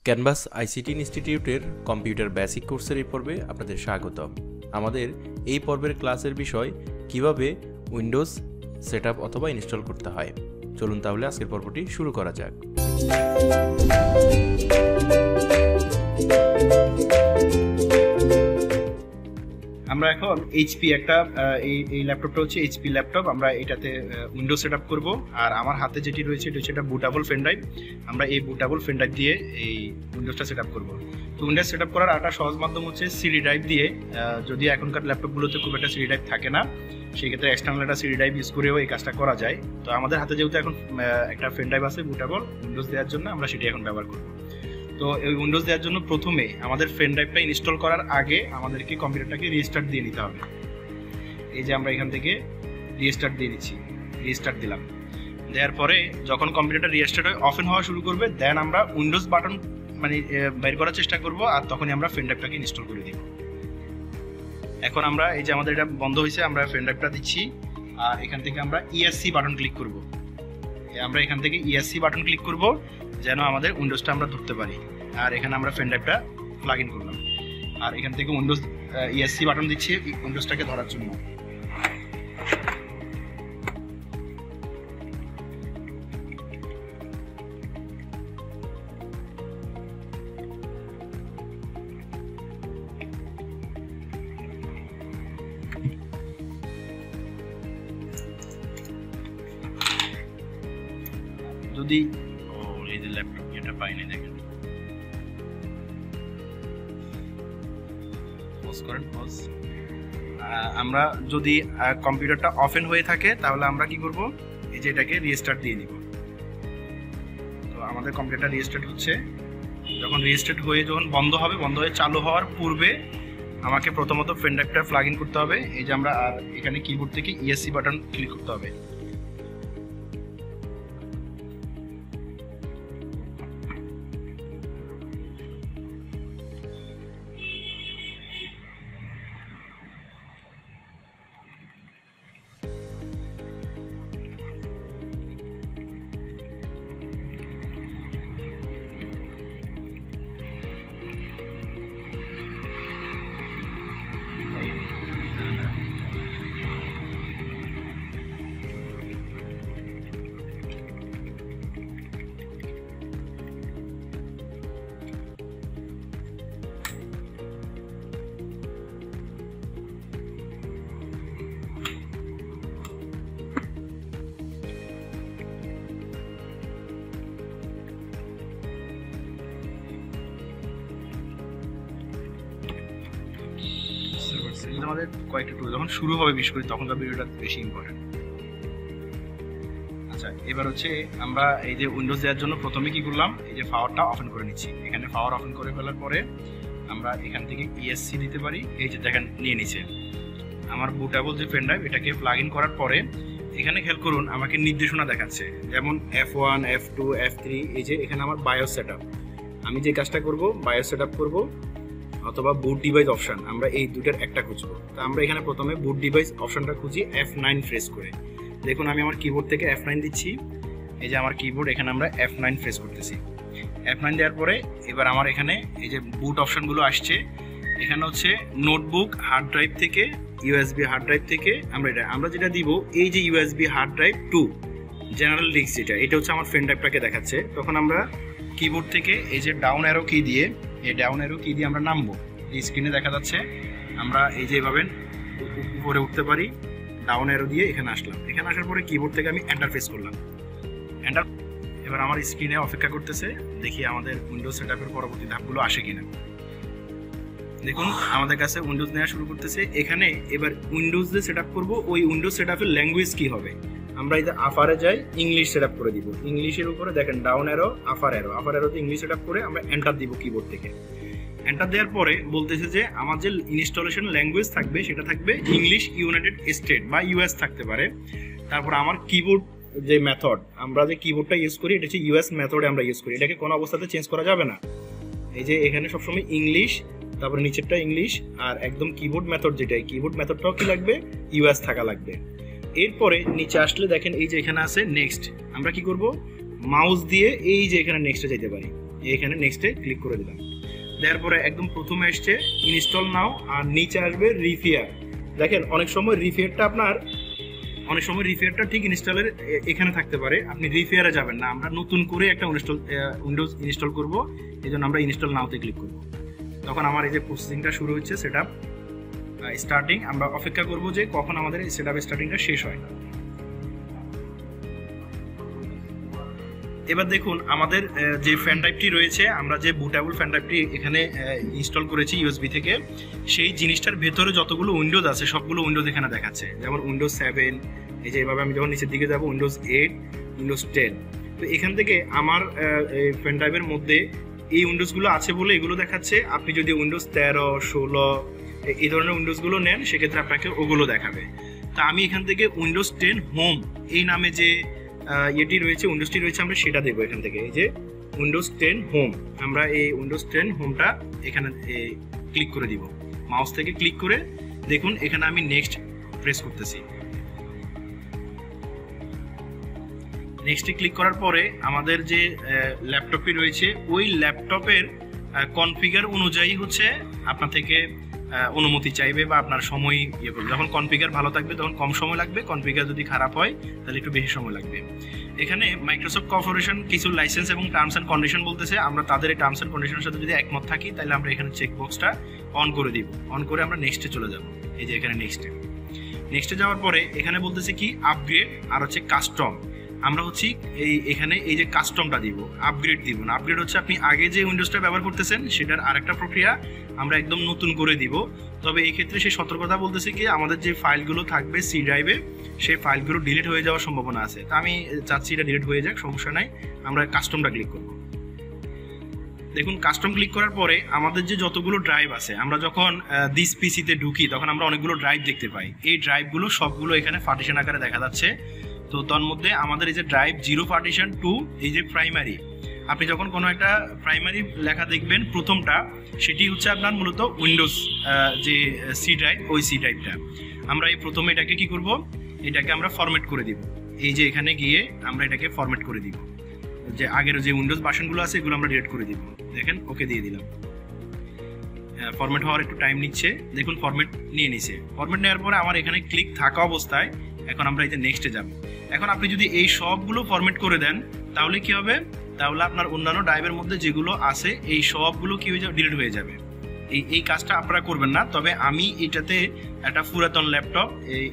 Canvas ICT ইনস্টিটিউটের computer basic কোর্সের এই পর্বে আপনাদের স্বাগতম। আমাদের এই পর্বের ক্লাসের বিষয় কিভাবে উইন্ডোজ সেটআপ অথবা ইনস্টল করতে হয়। চলুন তাহলে আজকের পর্বটি শুরু করা যাক। আমরা এখন এইচপি এই ল্যাপটপটা হচ্ছে এইচপি ল্যাপটপ। আমরা এটাতে উইন্ডোজ সেটআপ করব। আর আমার হাতে যেটি রয়েছে এটা হচ্ছে একটা বুটেবল পেন ড্রাইভ। আমরা এই বুটেবল পেন ড্রাইভ দিয়ে এই উইন্ডোজটা সেটআপ করব। তো উইন্ডোজ সেটআপ করার একটা সহজ মাধ্যম হচ্ছে সিডি ড্রাইভ দিয়ে। যদি এখনকার ল্যাপটপগুলোতে খুব একটা সিডি ড্রাইভ থাকে না, সেক্ষেত্রে এক্সটার্নাল একটা সিডি ড্রাইভ ইউজ করেও এই কাজটা করা যায়। তো আমাদের হাতে যেহেতু এখন একটা পেন ড্রাইভ আছে বুটেবল উইন্ডোজ দেওয়ার জন্য, আমরা সেটি এখন ব্যবহার করব। তো এই উইন্ডোজ দেওয়ার জন্য প্রথমে আমাদের পেন ড্রাইভটা ইনস্টল করার আগে আমাদেরকে কম্পিউটারটাকে রিস্টার্ট দিয়ে নিতে হবে। এই যে আমরা এখান থেকে রিস্টার্ট দিয়ে দিচ্ছি, রিস্টার্ট দিলাম। দেওয়ার পরে যখন কম্পিউটারটা রিস্টার্ট হয়ে অফেন হওয়া শুরু করবে, দেন আমরা উইন্ডোজ বাটন বের করার চেষ্টা করব, আর তখনই আমরা পেন ড্রাইভটাকে ইনস্টল করে দিব। এখন আমরা এই যে আমাদের এটা বন্ধ হয়েছে, আমরা পেন ড্রাইভটা দিচ্ছি, আর এখান থেকে আমরা ইএসসি বাটন ক্লিক করব। আমরা এখান থেকে ইএসসি বাটন ক্লিক করব যেন আমাদের উইন্ডোজটা আমরা ধরতে পারি। আর এখানে আমরা পেন ড্রাইভটা প্লাগ ইন করলাম, আর এখান থেকে উইন্ডোজ ইএসসি বাটন দিচ্ছি উইন্ডোজটাকে ধরার জন্য। যদি এই যে ল্যাপটপ এটা পাইনি, দেখেন আমরা যদি কম্পিউটারটা অফেন হয়ে থাকে তাহলে আমরা কি করব, এই যে এটাকে রিস্টার্ট দিয়ে দিব। তো আমাদের কম্পিউটার রিস্টার্ট হচ্ছে। যখন বন্ধ হয়ে চালু হওয়ার পূর্বে আমাকে প্রথমত পেন ড্রাইভটা প্লাগ ইন করতে হবে। এই যে আমরা আর এখানে কিবোর্ড থেকে ইএসসি বাটন ক্লিক করতে হবে। আমাদের কয়েকটা টুল যখন শুরু হবে, বিশেষ করে তখনকার ভিডিওটা বেশি ইম্পর্টেন্ট। আচ্ছা, এবার হচ্ছে আমরা এই যে উইন্ডোজ দেওয়ার জন্য প্রথমে কি করলাম, এই যে পাওয়ারটা অফেন করে নিচ্ছি। এখানে পাওয়ার অফেন করে ফেলার পরে আমরা এখান থেকে ইএসসি দিতে পারি। এই যে দেখেন নিয়ে নিচ্ছে আমার বুটেবল যে পেন ড্রাইভ, এটাকে প্লাগ ইন করার পরে এখানে খেয়াল করুন আমাকে নির্দেশনা দেখাচ্ছে, যেমন F1, F2, F3। এই যে এখানে আমার বায়োস সেটআপ, আমি যে কাজটা করব বায়োস সেটআপ করব অথবা বুট ডিভাইস অপশন, আমরা এই দুটার একটা খুঁজবো। তো আমরা এখানে প্রথমে বুট ডিভাইস অপশনটা খুঁজি F9 প্রেস করে। দেখুন আমি আমার কিবোর্ড থেকে F9 দিচ্ছি। এই যে আমার কিবোর্ড, এখানে আমরা F9 প্রেস করতেছি। F9 দেওয়ার পরে এবার আমার এখানে এই যে বুট অপশনগুলো আসছে। এখানে হচ্ছে নোটবুক হার্ড ড্রাইভ থেকে, ইউএসবি হার্ড ড্রাইভ থেকে আমরা যেটা দিব, এই যে USB hard drive 2 general disk, এটা হচ্ছে আমার পেন ড্রাইভটাকে দেখাচ্ছে। তখন আমরা কিবোর্ড থেকে এই যে ডাউন অ্যারো কি দিয়ে, এই ডাউন অ্যারো কি দিয়ে আমরা নামবো। এই স্ক্রিনে দেখা যাচ্ছে আমরা এই যে এভাবে উপরে উঠতে পারি। ডাউন অ্যারো দিয়ে এখানে আসলাম। এখানে আসার পরে কিবোর্ড থেকে আমি এন্টার প্রেস করলাম। এবার আমার স্ক্রিনে অপেক্ষা করতেছে, দেখি আমাদের উইন্ডোজ সেটআপের পরবর্তী ধাপগুলো আসে কিনা। দেখুন আমাদের কাছে উইন্ডোজ নেওয়া শুরু করতেছে। এখানে এবার উইন্ডোজ যে সেটআপ করব, ওই উইন্ডোজ সেটআপের ল্যাঙ্গুয়েজ কি হবে, আমরা এই যে আফারে যাই, ইংলিশ সেটআপ করে দিব। ইংলিশের উপরে দেখেন ডাউন অ্যারো, আফার অ্যারোতে ইংলিশ সেটআপ করে আমরা এন্টার দিব কিবোর্ড থেকে। এন্টার দেওয়ার পরে বলতেছে যে আমার যে ইনস্টলেশন ল্যাঙ্গুয়েজ থাকবে সেটা থাকবে ইংলিশ ইউনাইটেড স্টেট বা ইউএস থাকতে পারে। তারপর আমার কিবোর্ড যে মেথড, আমরা যে কিবোর্ডটা ইউজ করি এটা হচ্ছে ইউএস মেথডে আমরা ইউজ করি, এটাকে কোনো অবস্থাতে চেঞ্জ করা যাবে না। এই যে এখানে সবসময় ইংলিশ, তারপর নিচেরটা ইংলিশ, আর একদম কিবোর্ড মেথড যেটা, কিবোর্ড মেথডটাও কি লাগবে, ইউএস থাকা লাগবে। এরপরে নিচে আসলে দেখেন এই যে এখানে আছে নেক্সট, আমরা কি করব, মাউস দিয়ে এই যে এখানে নেক্সটে যেতে পারি। এখানে নেক্সটে ক্লিক করে দিলাম। দেওয়ার পরে একদম প্রথমে আসছে ইনস্টল নাও, আর নিচে আসবে রিফেয়ার। দেখেন অনেক সময় রিফেয়ারটা ঠিক ইনস্টলের এখানে থাকতে পারে, আপনি রিফেয়ারে যাবেন না, আমরা নতুন করে একটা উইন্ডোজ ইনস্টল করব, এই জন্য আমরা ইনস্টল নাওতে ক্লিক করব। তখন আমার এই যে প্রসেসিংটা শুরু হচ্ছে, সেটআপ স্টার্টিং। আমরা অপেক্ষা করব যে কখন আমাদের এই সেটআপ স্টার্টিংটা শেষ হয়। এবার দেখুন আমাদের যে ফ্যান ড্রাইভটি রয়েছে, আমরা যে বুটেবল ফ্যান ড্রাইভটি এখানে ইনস্টল করেছি ইউএসবি থেকে, সেই জিনিসটার ভেতরে যতগুলো উইন্ডোজ আছে সবগুলো উইন্ডোজ এখানে দেখাচ্ছে। যেমন উইন্ডোজ 7, এই যে এভাবে আমি যখন নিচের দিকে যাব উইন্ডোজ 8, উইন্ডোজ 10। তো এখান থেকে আমার ফ্যান ড্রাইভের মধ্যে এই উইন্ডোজগুলো আছে বলে এগুলো দেখাচ্ছে। আপনি যদি উইন্ডোজ 13, 16 এই ধরনের উইন্ডোজগুলো নেন, সেক্ষেত্রে আপনাকে ওগুলো দেখাবে। তা আমি এখান থেকে উইন্ডোজ 10 হোম এই নামে যে উইন্ডোজটি রয়েছে আমরা সেটা দেবো এখান থেকে। এই যে উইন্ডোজ 10 হোম, আমরা এই উইন্ডোজ 10 হোমটা এখানে ক্লিক করে দিব। মাউস থেকে ক্লিক করে দেখুন এখানে আমি নেক্সট প্রেস করতেছি। নেক্সটে ক্লিক করার পরে আমাদের যে ল্যাপটপটি রয়েছে ওই ল্যাপটপের কনফিগার অনুযায়ী হচ্ছে আপনার থেকে অনুমতি চাইবে বা আপনার সময় ইয়ে করবে। যখন কনফিগার ভালো থাকবে তখন কম সময় লাগবে, কনফিগার যদি খারাপ হয় তাহলে একটু বেশি সময় লাগবে। এখানে মাইক্রোসফট কর্পোরেশন কিছু লাইসেন্স এবং টার্মস অ্যান্ড কন্ডিশন বলতেছে, আমরা তাদের এই টার্মস অ্যান্ড কন্ডিশনের সাথে যদি একমত থাকি তাহলে আমরা এখানে চেক বক্সটা অন করে দিব। অন করে আমরা নেক্সটে চলে যাব। এই যে এখানে নেক্সটে যাওয়ার পরে এখানে বলতেছে কি আপগ্রেড আর হচ্ছে কাস্টম। আমরা হচ্ছে এখানে এই যে কাস্টমটা দিব, আপগ্রেড দিব না। আপগ্রেড হচ্ছে আপনি আগে যে উইন্ডোজটা ব্যবহার করতেছেন সেটার আরেকটা প্রক্রিয়া, আমরা একদম নতুন করে দিব। তবে এই ক্ষেত্রে সেই সতর্কতা বলতেছে কি আমাদের যে ফাইলগুলো থাকবে সি ড্রাইভে, সেই ফাইলগুলো ডিলিট হয়ে যাওয়ার সম্ভাবনা আছে। তা আমি চাচ্ছি এটা ডিলিট হয়ে যাক, সমস্যা নাই। আমরা কাস্টমটা ক্লিক করব। দেখুন কাস্টম ক্লিক করার পরে আমাদের যে যতগুলো ড্রাইভ আছে, আমরা যখন দিস পিসিতে ঢুকি তখন আমরা অনেকগুলো ড্রাইভ দেখতে পাই। এই ড্রাইভগুলো সবগুলো এখানে পার্টিশন আকারে দেখা যাচ্ছে। তো তার মধ্যে আমাদের এই যে ড্রাইভ 0 পার্টিশন 2, এই যে প্রাইমারি, আপনি যখন কোনো একটা প্রাইমারি লেখা দেখবেন প্রথমটা, সেটি হচ্ছে আপনার মূলত উইন্ডোজ যে সি ড্রাইভ, ওই সি ড্রাইভটা। আমরা এই প্রথমে এটাকে কি করব, এটাকে আমরা ফরম্যাট করে দিব। এই যে এখানে গিয়ে আমরা এটাকে ফরম্যাট করে দিব, যে আগের যে উইন্ডোজ ভার্সনগুলো আছে এগুলো আমরা ডিলিট করে দিব। দেখেন ওকে দিয়ে দিলাম। ফরম্যাট হওয়ার একটু টাইম নিচ্ছে। দেখুন ফরম্যাট নিয়ে নিছে। ফরম্যাট নেওয়ার পরে আমার এখানে ক্লিক থাকা অবস্থায় এখন আমরা এই যে নেক্সটে যাব। এখন আপনি যদি এই সবগুলো ফরম্যাট করে দেন তাহলে কি হবে, তাহলে আপনার অন্যান্য ড্রাইভের মধ্যে যেগুলো আছে এই সবগুলো কি হয়ে যাবে, ডিলিট হয়ে যাবে। এই কাজটা আপনারা করবেন না। তবে আমি এটাতে একটা পুরাতন ল্যাপটপ,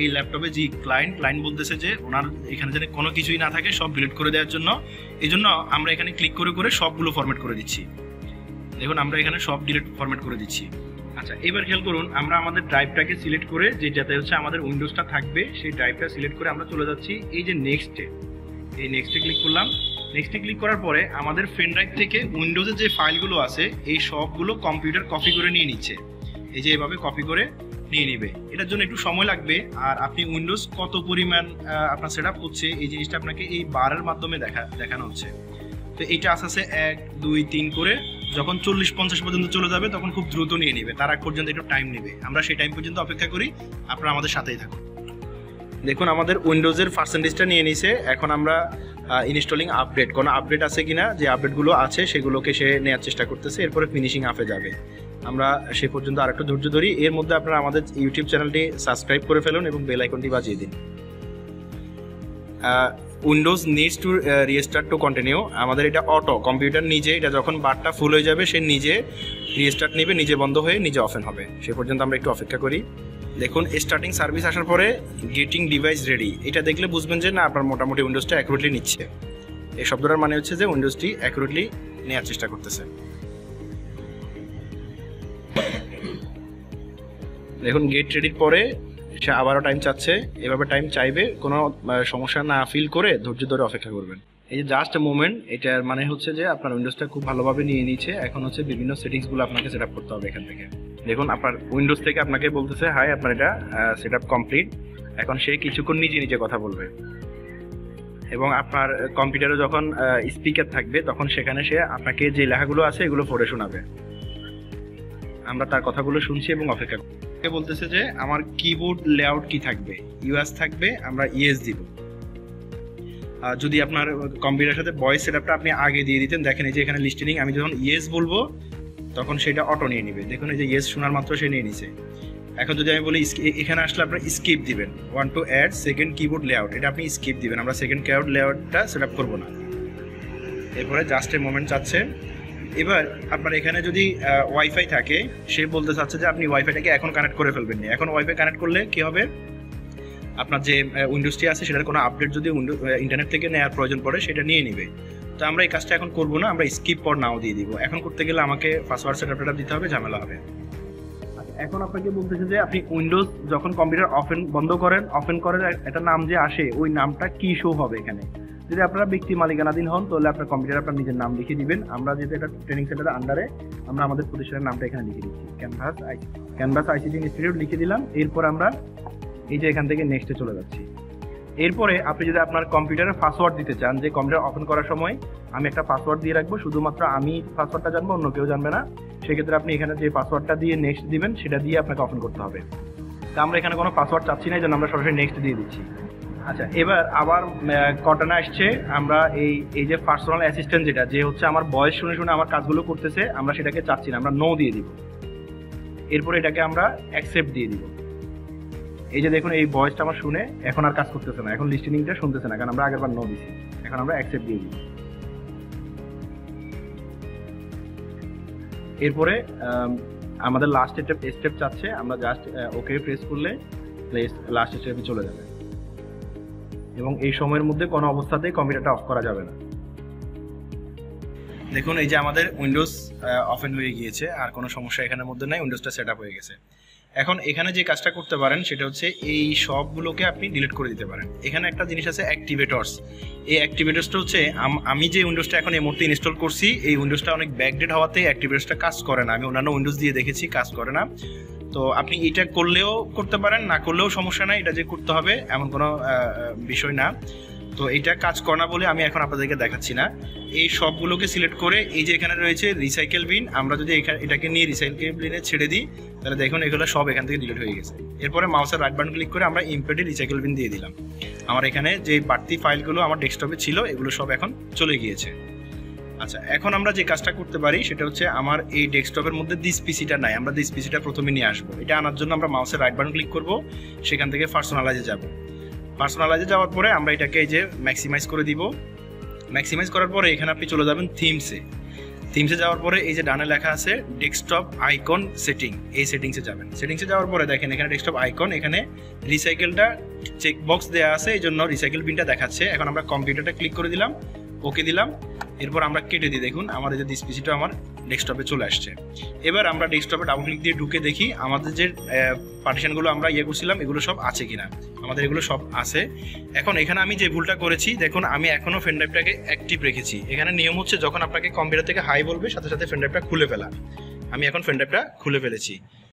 এই ল্যাপটপে যে ক্লায়েন্ট বলতেছে যে ওনার এখানে যেন কোনো কিছুই না থাকে, সব ডিলিট করে দেওয়ার জন্য, এই জন্য আমরা এখানে ক্লিক করে করে সবগুলো ফরম্যাট করে দিচ্ছি। দেখুন আমরা এখানে সব ডিলিট ফরম্যাট করে দিচ্ছি। আচ্ছা এবার খেয়াল করুন, আমরা আমাদের ড্রাইভটাকে সিলেক্ট করে যেটাতে হচ্ছে আমাদের উইন্ডোজটা থাকবে সেই ড্রাইভটা সিলেক্ট করে আমরা চলে যাচ্ছি এই যে নেক্সটে। এই নেক্সটে ক্লিক করলাম। নেক্সটে ক্লিক করার পরে আমাদের পেন ড্রাইভ থেকে উইন্ডোজের যে ফাইলগুলো আছে এই সবগুলো কম্পিউটার কপি করে নিয়ে নিচ্ছে। এই যে এভাবে কপি করে নিয়ে নিবে। এটার জন্য একটু সময় লাগবে। আর আপনি উইন্ডোজ কত পরিমাণ আপনার সেট আপ হচ্ছে এই জিনিসটা আপনাকে এই বারের মাধ্যমে দেখানো হচ্ছে। তো এইটা আস্তে আস্তে 1, 2, 3 করে যখন 40-50 পর্যন্ত চলে যাবে তখন খুব দ্রুত নিয়ে নেবে। তার আগ পর্যন্ত একটু টাইম নেবে। আমরা সেই টাইম পর্যন্ত অপেক্ষা করি, আপনারা আমাদের সাথেই থাকুন। দেখুন আমাদের উইন্ডোজের পার্সেন্টেজটা নিয়ে নিছে। এখন আমরা ইনস্টলিং আপডেট, কোনো আপডেট আছে কিনা, যে আপডেটগুলো আছে সেগুলোকে সে নেওয়ার চেষ্টা করতেছে। এরপরে ফিনিশিং আপে যাবে। আমরা সে পর্যন্ত আরেকটু ধৈর্য ধরি। এর মধ্যে আপনারা আমাদের ইউটিউব চ্যানেলটি সাবস্ক্রাইব করে ফেলুন এবং বেল আইকনটি বাজিয়ে দিন। Windows needs to restart to continue. আমাদের এটা অটো, কম্পিউটার নিজে এটা যখন বারটা ফুল হয়ে যাবে সে নিজে রিস্টার্ট নেবে, নিজে বন্ধ হয়ে নিজে অফেন হবে। সে পর্যন্ত আমরা একটু অপেক্ষা করি। দেখুন স্টার্টিং সার্ভিস আসার পরে গেটিং ডিভাইস রেডি, এটা দেখলে বুঝবেন যে না আপনার মোটামুটি উইন্ডোজটা অ্যাকুরেটলি নিচ্ছে। এই শব্দটার মানে হচ্ছে যে উইন্ডোজটি অ্যাকুরেটলি নেওয়ার চেষ্টা করতেছে। দেখুন গেট রেডির পরে সে আবারও টাইম চাচ্ছে। এভাবে টাইম চাইবে, কোনো সমস্যা না ফিল করে ধৈর্য ধরে অপেক্ষা করবেন। এই যে জাস্ট মোমেন্ট, এটার মানে হচ্ছে যে আপনার উইন্ডোজটা খুব ভালোভাবে নিয়ে নিচ্ছে। এখন হচ্ছে বিভিন্ন সেটিংসগুলো আপনাকে সেট আপ করতে হবে এখান থেকে। দেখুন আপনার উইন্ডোজ থেকে আপনাকে বলতেছে হাই আপনার এটা সেট আপ কমপ্লিট। এখন সে কিছুক্ষণ নিজে নিজে কথা বলবে এবং আপনার কম্পিউটারে যখন স্পিকার থাকবে তখন সেখানে সে আপনাকে যে লেখাগুলো আছে এগুলো পড়ে শোনাবে। আমরা তার কথাগুলো শুনছি এবং অপেক্ষা করছি। বলতেছে যে আমার কিবোর্ড লেআউট কি থাকবে, ইউএস থাকবে, আমরা ইএস দিব। যদি আপনার কম্পিউটারের সাথে ভয়েস সেটআপটা আপনি আগে দিয়ে দিতেন, দেখেন এই যে এখানে লিস্টেনিং, আমি যখন ইয়েস বলবো তখন সেটা অটো নিয়ে নিবে। দেখুন এই যে ইয়েস শোনার মাত্র সে নিয়ে নিছে। এখন যদি আমি বলি এখানে আসলে আপনার স্কিপ দিবেন, one to add second keyboard layout, এটা আপনি স্কিপ দিবেন, আমরা সেকেন্ড কিবোর্ড লেআউটটা সেট আপ করবো না। এরপরে জাস্ট এ মোমেন্ট চাচ্ছে। এবার আপনার এখানে যদি ওয়াইফাই থাকে, সে বলতে চাচ্ছে যে আপনি ওয়াইফাইটাকে এখন কানেক্ট করে ফেলবেন না। এখন ওয়াইফাই কানেক্ট করলে কি হবে, আপনার যে উইন্ডোজটি আছে সেটার কোনো আপডেট যদি ইন্টারনেট থেকে নেওয়ার প্রয়োজন পড়ে সেটা নিয়ে নিবে। তো আমরা এই কাজটা এখন করবো না, আমরা স্কিপ পর নাও দিয়ে দিব। এখন করতে গেলে আমাকে পাসওয়ার্ড সেটআপ দিতে হবে, ঝামেলা হবে। এখন আপনাকে বলতেছে যে আপনি উইন্ডোজ যখন কম্পিউটার বন্ধ করেন, ওপেন করেন, একটা নাম যে আসে ওই নামটা কি শো হবে এখানে। যদি আপনারা ব্যক্তি মালিকানাধীন হন তাহলে আপনার কম্পিউটারে আপনার নিজের নাম লিখে দিবেন। আমরা যেহেতু এটা ট্রেনিং সেন্টারের আন্ডারে, আমরা আমাদের প্রতিষ্ঠানের নামটা এখানে লিখে দিচ্ছি, ক্যানভাস আইসিটি ইনস্টিটিউট লিখে দিলাম। এরপর আমরা এই যে এখান থেকে নেক্সটে চলে যাচ্ছি। এরপরে আপনি যদি আপনার কম্পিউটারের পাসওয়ার্ড দিতে চান, যে কম্পিউটার ওপেন করার সময় আমি একটা পাসওয়ার্ড দিয়ে রাখবো, শুধুমাত্র আমি পাসওয়ার্ডটা জানবো, অন্য কেউ জানবে না, সেক্ষেত্রে আপনি এখানে যে পাসওয়ার্ডটা দিয়ে নেক্সট দিবেন সেটা দিয়ে আপনাকে ওপেন করতে হবে। তা আমরা এখানে কোনো পাসওয়ার্ড চাচ্ছি না, এই জন্য আমরা সরাসরি নেক্সট দিয়ে দিচ্ছি। আচ্ছা, এবার আবার ঘটনা আসছে, আমরা এই যে পার্সোনাল অ্যাসিস্ট্যান্ট যেটা, যে হচ্ছে আমার ভয়েস শুনে শুনে আমার কাজগুলো করতেছে, আমরা সেটাকে চাচ্ছি না, আমরা নো দিয়ে দিব। এরপর এটাকে আমরা অ্যাকসেপ্ট দিয়ে দিব। এই যে দেখুন এই ভয়েসটা আমার শুনে এখন আর কাজ করতেছে না, এখন লিস্টেনিংটা শুনতেছে না, কারণ আমরা আগেরবার নো দিছি। এখন আমরা অ্যাকসেপ্ট দিয়ে দিই। এরপরে আমাদের লাস্ট স্টেপ চাচ্ছে, আমরা জাস্ট ওকে প্রেস করলে লাস্ট স্টেপে চলে যাবে, এবং এই সময়ের মধ্যে কোনো অবস্থাতেই কম্পিউটারটা অফ করা যাবে না। দেখুন এই যে আমাদের উইন্ডোজ ওপেন হয়ে গিয়েছে, আর কোনো সমস্যা এখানের মধ্যে নাই, উইন্ডোজটা সেট আপ হয়ে গেছে। এখন এখানে যে কাজটা করতে পারেন সেটা হচ্ছে এই সবগুলোকে আপনি ডিলিট করে দিতে পারেন। এখানে একটা জিনিস আছে অ্যাক্টিভেটরস। এই অ্যাক্টিভেটরসটা হচ্ছে আমি যে উইন্ডোজটা এখন এই মুহূর্তে ইনস্টল করছি, এই উইন্ডোজটা অনেক ব্যাকডেট হওয়াতে অ্যাক্টিভেটরসটা কাজ করে না। আমি অন্যান্য উইন্ডোজ দিয়ে দেখেছি কাজ করে না। তো আপনি এটা করলেও করতে পারেন, না করলেও সমস্যা নাই, এটা যে করতে হবে এমন কোনো বিষয় না। তো এটা কাজ করে না বলে আমি এখন আপনাদেরকে দেখাচ্ছি না। এই সবগুলোকে সিলেক্ট করে এই যে এখানে রয়েছে রিসাইকেল বিন, আমরা যদি এটাকে নিয়ে রিসাইকেল বিনে ছেড়ে দিই তাহলে দেখুন এগুলো সব এখান থেকে ডিলিট হয়ে গেছে। এরপরে মাউসের রাইট বাটন ক্লিক করে আমরা ইম্পোর্টে রিসাইকেল বিন দিয়ে দিলাম। আমার এখানে যে বাড়তি ফাইলগুলো আমার ডেস্কটপে ছিল এগুলো সব এখন চলে গিয়েছে। আচ্ছা, এখন আমরা যে কাজটা করতে পারি সেটা হচ্ছে আমার এই ডেস্কটপের মধ্যে দিস পিসিটা নাই, আমরা দিস পিসিটা প্রথমে নিয়ে আসবো। এটা আনার জন্য আমরা মাউসের রাইট বাটন ক্লিক করব, সেখান থেকে পার্সোনালাইজে যাব। পার্সোনালাইজে যাওয়ার পরে আমরা এটাকে এই যে ম্যাক্সিমাইজ করে দিব। ম্যাক্সিমাইজ করার পরে এখানে আপনি চলে যাবেন থিমসে। থিমসে যাওয়ার পরে এই যে ডানে লেখা আছে ডেস্কটপ আইকন সেটিং, এই সেটিংসে যাবেন। সেটিংসে যাওয়ার পরে দেখেন এখানে ডেস্কটপ আইকন, এখানে রিসাইকেলটা চেকবক্স দেওয়া আছে, এই জন্য রিসাইকেল বিনটা দেখাচ্ছে। এখন আমরা কম্পিউটারটা ক্লিক করে দিলাম, ওকে দিলাম। এরপর আমরা কেটে দিই, দেখুন আমাদের যে ডিসপিসিটা আমার ডেস্কটপে চলে আসছে। এবার আমরা ডেস্কটপে ডাবল ক্লিক দিয়ে ঢুকে দেখি আমাদের যে পার্টিশনগুলো আমরা করছিলাম এগুলো সব আছে কিনা। আমাদের এগুলো সব আছে। এখন এখানে আমি যে ভুলটা করেছি, দেখুন আমি এখনো পেন ড্রাইভটাকে অ্যাক্টিভ রেখেছি। এখানে নিয়ম হচ্ছে যখন আপনাকে কম্পিউটার থেকে হাই বলবে সাথে সাথে পেন ড্রাইভটা খুলে ফেলা। আমি এখন পেন ড্রাইভটা খুলে ফেলেছি।